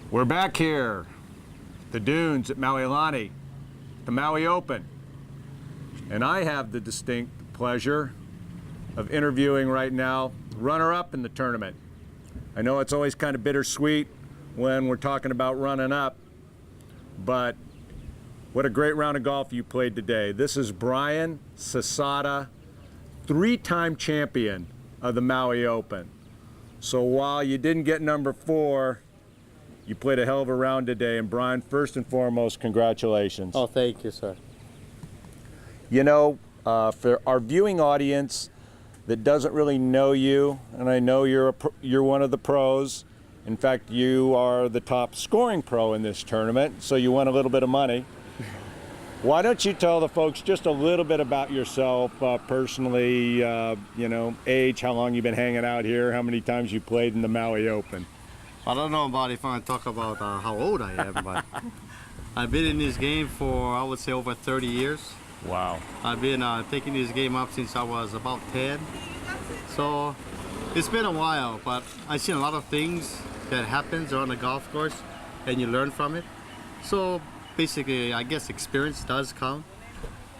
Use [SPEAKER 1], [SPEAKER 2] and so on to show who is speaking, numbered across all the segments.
[SPEAKER 1] We're back here, the dunes at Maui, the Maui Open. And I have the distinct pleasure of interviewing right now runner-up in the tournament. I know it's always kind of bittersweet when we're talking about running up, but what a great round of golf you played today. This is Brian Sasada, three-time champion of the Maui Open. So while you didn't get number 4, you played a hell of a round today. And Brian, first and foremost, congratulations.
[SPEAKER 2] Oh, thank you, sir.
[SPEAKER 1] You know, for our viewing audience that doesn't really know you, and I know you're one of the pros. In fact, you are the top scoring pro in this tournament, so you won a little bit of money. Why don't you tell the folks just a little bit about yourself personally, you know, age, how long you've been hanging out here, how many times you played in the Maui Open?
[SPEAKER 2] I don't know about if I want to talk about how old I am, but I've been in this game for, I would say, over 30 years.
[SPEAKER 1] Wow.
[SPEAKER 2] I've been taking this game up since I was about 10. So it's been a while, but I've seen a lot of things that happens on the golf course and you learn from it. So basically, I guess experience does count.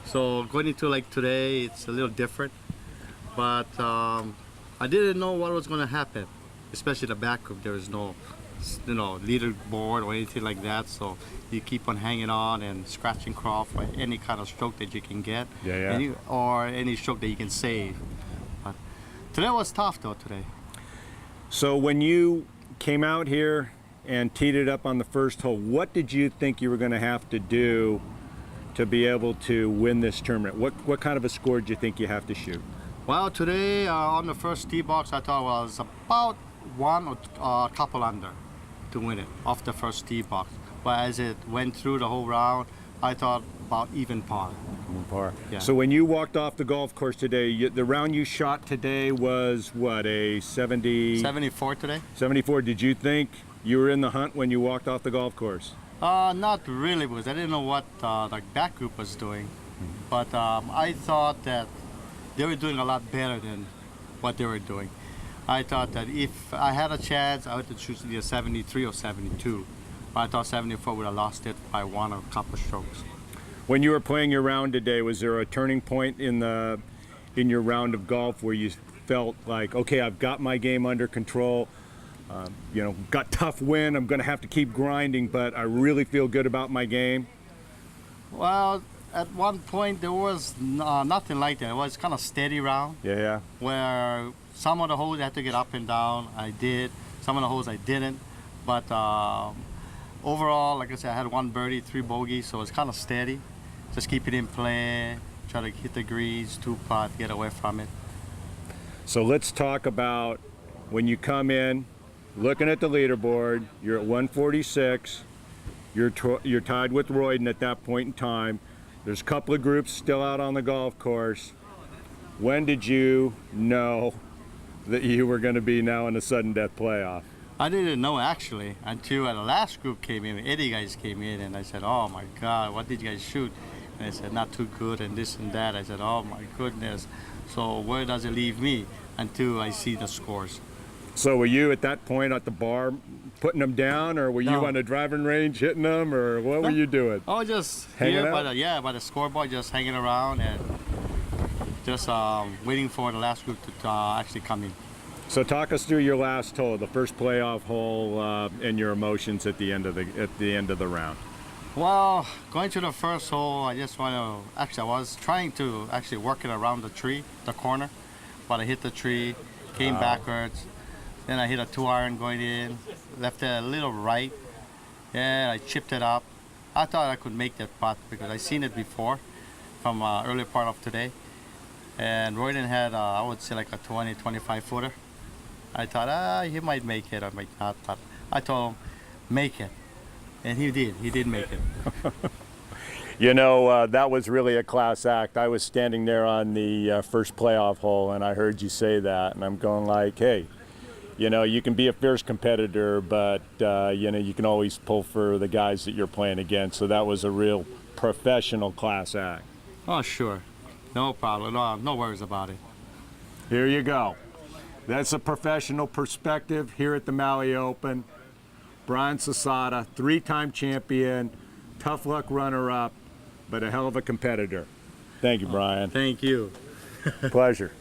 [SPEAKER 2] So going into like today, it's a little different, but I didn't know what was going to happen. Especially the back group, there is no, leaderboard or anything like that. So you keep on hanging on and scratching claw for any kind of stroke that you can get, or any stroke that you can save. But today was tough, though. Today.
[SPEAKER 1] So when you came out here and teed it up on the first hole, what did you think you were going to have to do to be able to win this tournament? What kind of a score did you think you have to shoot?
[SPEAKER 2] Well, today on the first tee box, I thought it was about one or a couple under to win it off the first tee box. But as it went through the whole round, I thought about even par.
[SPEAKER 1] Even par.
[SPEAKER 2] Yeah.
[SPEAKER 1] So when you walked off the golf course today, the round you shot today was what, a
[SPEAKER 2] 74 today.
[SPEAKER 1] 74. Did you think you were in the hunt when you walked off the golf course?
[SPEAKER 2] Not really, because I didn't know what the back group was doing. But I thought that they were doing a lot better than what they were doing. I thought that if I had a chance, I would have chosen either 73 or 72. But I thought 74 would have lost it by one or a couple strokes.
[SPEAKER 1] When you were playing your round today, was there a turning point in your round of golf where you felt like, okay, I've got my game under control, you know, got tough win, I'm going to have to keep grinding, but I really feel good about my game?
[SPEAKER 2] Well, at one point there was nothing like that. It was kind of steady round.
[SPEAKER 1] Yeah.
[SPEAKER 2] Where some of the holes I had to get up and down. I did. Some of the holes I didn't. But overall, like I said, I had 1 birdie, 3 bogeys, so it's kind of steady. Just keep it in play, try to hit the greens, 2-putt, get away from it.
[SPEAKER 1] So let's talk about when you come in, looking at the leaderboard, you're at 146, you're tied with Royden at that point in time. There's a couple of groups still out on the golf course. When did you know that you were going to be now in a sudden death playoff?
[SPEAKER 2] I didn't know actually until the last group came in. 80 guys came in, and I said, "Oh my God, what did you guys shoot?" And they said, "Not too good," and this and that. I said, "Oh my goodness." So where does it leave me until I see the scores?
[SPEAKER 1] So were you at that point at the bar putting them down, or were you on the driving range hitting them, or what were you doing?
[SPEAKER 2] Oh, just
[SPEAKER 1] hanging
[SPEAKER 2] here
[SPEAKER 1] out?
[SPEAKER 2] by the scoreboard, just hanging around and just waiting for the last group to actually come in.
[SPEAKER 1] So talk us through your last hole, the first playoff hole, and your emotions at the end of the round.
[SPEAKER 2] Well, going to the first hole, I just want to I was trying to actually work it around the tree, the corner, but I hit the tree, came backwards. Then I hit a 2-iron going in, left it a little right, and I chipped it up. I thought I could make that putt because I seen it before from early part of today. And Royden had, I would say, like a 20, 25 footer. I thought, he might make it or might not, but I told him, make it. And he did make it.
[SPEAKER 1] You know, that was really a class act. I was standing there on the first playoff hole, and I heard you say that, and I'm going like, hey, you know, you can be a fierce competitor, but, you know, you can always pull for the guys that you're playing against. So that was a real professional class act.
[SPEAKER 2] Oh, sure. No problem. No worries about it.
[SPEAKER 1] Here you go. That's a professional perspective here at the Maui Open. Brian Sasada, 3-time champion, tough luck runner-up, but a hell of a competitor. Thank you, Brian.
[SPEAKER 2] Thank you.
[SPEAKER 1] Pleasure.